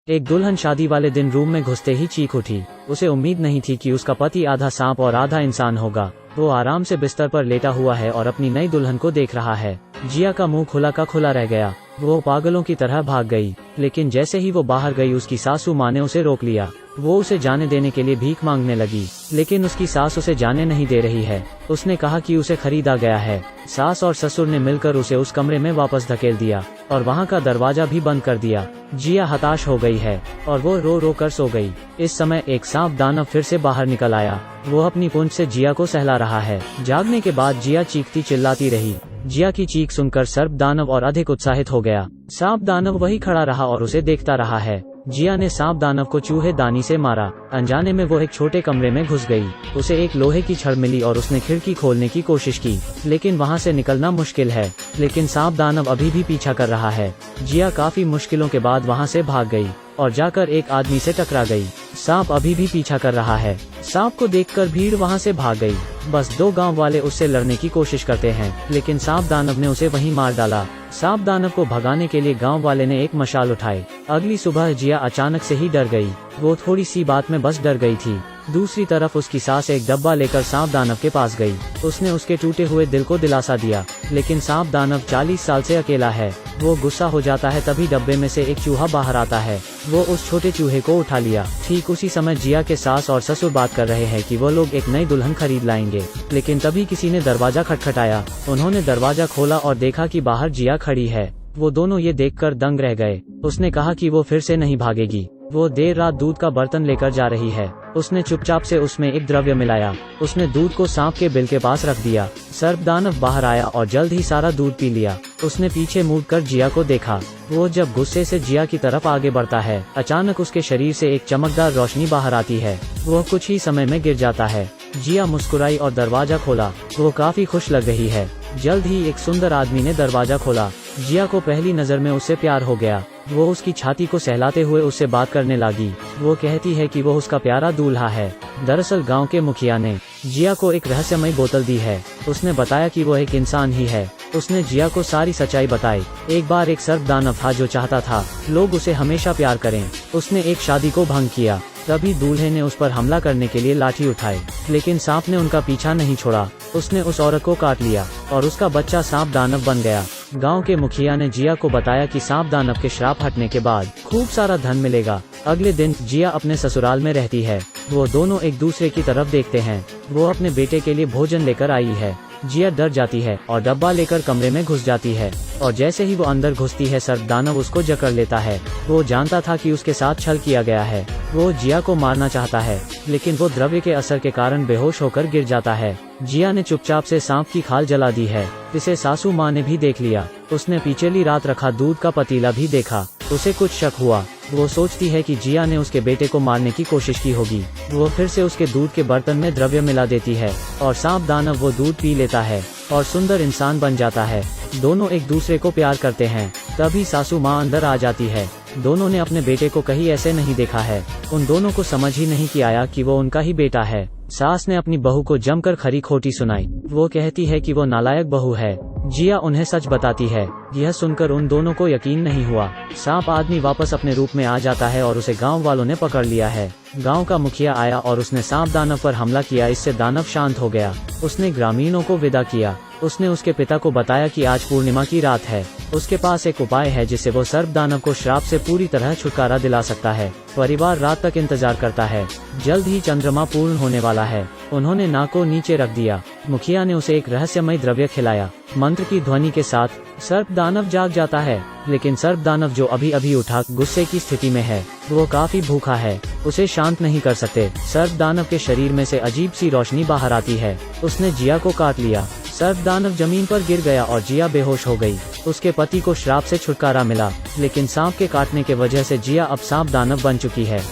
एक दुल्हन शादी वाले दिन रूम में घुसते ही चीख उठी। उसे उम्मीद नहीं थी कि उसका पति आधा सांप और आधा इंसान होगा। वो आराम से बिस्तर पर लेटा हुआ है और अपनी नई दुल्हन को देख रहा है। जिया का मुंह खुला का खुला रह गया। वो पागलों की तरह भाग गई, लेकिन जैसे ही वो बाहर गई उसकी सासू माँ ने उसे रोक लिया। वो उसे जाने देने के लिए भीख मांगने लगी, लेकिन उसकी सास उसे जाने नहीं दे रही है। उसने कहा कि उसे खरीदा गया है। सास और ससुर ने मिलकर उसे उस कमरे में वापस धकेल दिया और वहाँ का दरवाजा भी बंद कर दिया। जिया हताश हो गई है और वो रो रो कर सो गई। इस समय एक सांप दानव फिर से बाहर निकल आया। वो अपनी पूंछ से जिया को सहला रहा है। जागने के बाद जिया चीखती चिल्लाती रही। जिया की चीख सुनकर सर्प दानव और अधिक उत्साहित हो गया। सांप दानव वही खड़ा रहा और उसे देखता रहा है। जिया ने सांप दानव को चूहे दानी से मारा। अनजाने में वो एक छोटे कमरे में घुस गई। उसे एक लोहे की छड़ मिली और उसने खिड़की खोलने की कोशिश की, लेकिन वहां से निकलना मुश्किल है। लेकिन सांप दानव अभी भी पीछा कर रहा है। जिया काफी मुश्किलों के बाद वहां से भाग गई और जाकर एक आदमी से टकरा गई। सांप अभी भी पीछा कर रहा है। सांप को देखकर भीड़ वहां से भाग गई। बस 2 गांव वाले उससे लड़ने की कोशिश करते हैं, लेकिन सांप दानव ने उसे वहीं मार डाला। सांप दानव को भगाने के लिए गांव वाले ने एक मशाल उठाई। अगली सुबह जिया अचानक से ही डर गई। वो थोड़ी सी बात में बस डर गई थी। दूसरी तरफ उसकी सास एक डब्बा लेकर सांप दानव के पास गई। उसने उसके टूटे हुए दिल को दिलासा दिया, लेकिन सांप दानव 40 साल से अकेला है। वो गुस्सा हो जाता है, तभी डब्बे में से एक चूहा बाहर आता है। वो उस छोटे चूहे को उठा लिया। ठीक उसी समय जिया के सास और ससुर बात कर रहे हैं कि वो लोग एक नई दुल्हन खरीद लाएंगे, लेकिन तभी किसी ने दरवाजा खटखटाया। उन्होंने दरवाजा खोला और देखा कि बाहर जिया खड़ी है। वो दोनों ये देखकर दंग रह गए। उसने कहा कि वो फिर से नहीं भागेगी। वो देर रात दूध का बर्तन लेकर जा रही है। उसने चुपचाप से उसमें एक द्रव्य मिलाया। उसने दूध को सांप के बिल के पास रख दिया। सर्प दानव बाहर आया और जल्द ही सारा दूध पी लिया। उसने पीछे मुड़कर जिया को देखा। वो जब गुस्से से जिया की तरफ आगे बढ़ता है, अचानक उसके शरीर से एक चमकदार रोशनी बाहर आती है। वो कुछ ही समय में गिर जाता है। जिया मुस्कुराई और दरवाजा खोला। वो काफी खुश लग रही है। जल्द ही एक सुंदर आदमी ने दरवाजा खोला। जिया को पहली नजर में उससे प्यार हो गया। वो उसकी छाती को सहलाते हुए उससे बात करने लगी। वो कहती है कि वो उसका प्यारा दूल्हा है। दरअसल गांव के मुखिया ने जिया को एक रहस्यमय बोतल दी है। उसने बताया कि वो एक इंसान ही है। उसने जिया को सारी सच्चाई बताई। एक बार एक सर्प दानव था जो चाहता था लोग उसे हमेशा प्यार करें। उसने एक शादी को भंग किया। तभी दूल्हे ने उस पर हमला करने के लिए लाठी उठाई, लेकिन सांप ने उनका पीछा नहीं छोड़ा। उसने उस औरत को काट लिया और उसका बच्चा सांप दानव बन गया। गांव के मुखिया ने जिया को बताया कि सांप दानव के श्राप हटने के बाद खूब सारा धन मिलेगा। अगले दिन जिया अपने ससुराल में रहती है। वो दोनों एक दूसरे की तरफ देखते हैं। वो अपने बेटे के लिए भोजन लेकर आई है। जिया डर जाती है और डब्बा लेकर कमरे में घुस जाती है, और जैसे ही वो अंदर घुसती है सर्प दानव उसको जकड़ लेता है। वो जानता था कि उसके साथ छल किया गया है। वो जिया को मारना चाहता है, लेकिन वो द्रव्य के असर के कारण बेहोश होकर गिर जाता है। जिया ने चुपचाप से सांप की खाल जला दी है। इसे सासू माँ ने भी देख लिया। उसने पिछली रात रखा दूध का पतीला भी देखा। उसे कुछ शक हुआ। वो सोचती है कि जिया ने उसके बेटे को मारने की कोशिश की होगी। वो फिर से उसके दूध के बर्तन में द्रव्य मिला देती है और सांप दानव वो दूध पी लेता है और सुंदर इंसान बन जाता है। दोनों एक दूसरे को प्यार करते हैं। तभी सासू माँ अंदर आ जाती है। दोनों ने अपने बेटे को कहीं ऐसे नहीं देखा है। उन दोनों को समझ ही नहीं आया कि वो उनका ही बेटा है। सास ने अपनी बहू को जमकर खरी खोटी सुनाई। वो कहती है कि वो नालायक बहू है। जिया उन्हें सच बताती है। यह सुनकर उन दोनों को यकीन नहीं हुआ। सांप आदमी वापस अपने रूप में आ जाता है और उसे गांव वालों ने पकड़ लिया है। गांव का मुखिया आया और उसने सांप दानव पर हमला किया। इससे दानव शांत हो गया। उसने ग्रामीणों को विदा किया। उसने उसके पिता को बताया कि आज पूर्णिमा की रात है। उसके पास एक उपाय है जिससे वो सर्प दानव को श्राप से पूरी तरह छुटकारा दिला सकता है। परिवार रात तक इंतजार करता है। जल्द ही चंद्रमा पूर्ण होने वाला है। उन्होंने नाक को नीचे रख दिया। मुखिया ने उसे एक रहस्यमय द्रव्य खिलाया। मंत्र की ध्वनि के साथ सर्प दानव जाग जाता है, लेकिन सर्प दानव जो अभी अभी उठा गुस्से की स्थिति में है। वो काफी भूखा है। उसे शांत नहीं कर सकते। सर्प दानव के शरीर में से अजीब सी रोशनी बाहर आती है। उसने जिया को काट लिया। सर्प दानव जमीन पर गिर गया और जिया बेहोश हो गई। उसके पति को श्राप से छुटकारा मिला, लेकिन सांप के काटने के वजह से जिया अब सांप दानव बन चुकी है।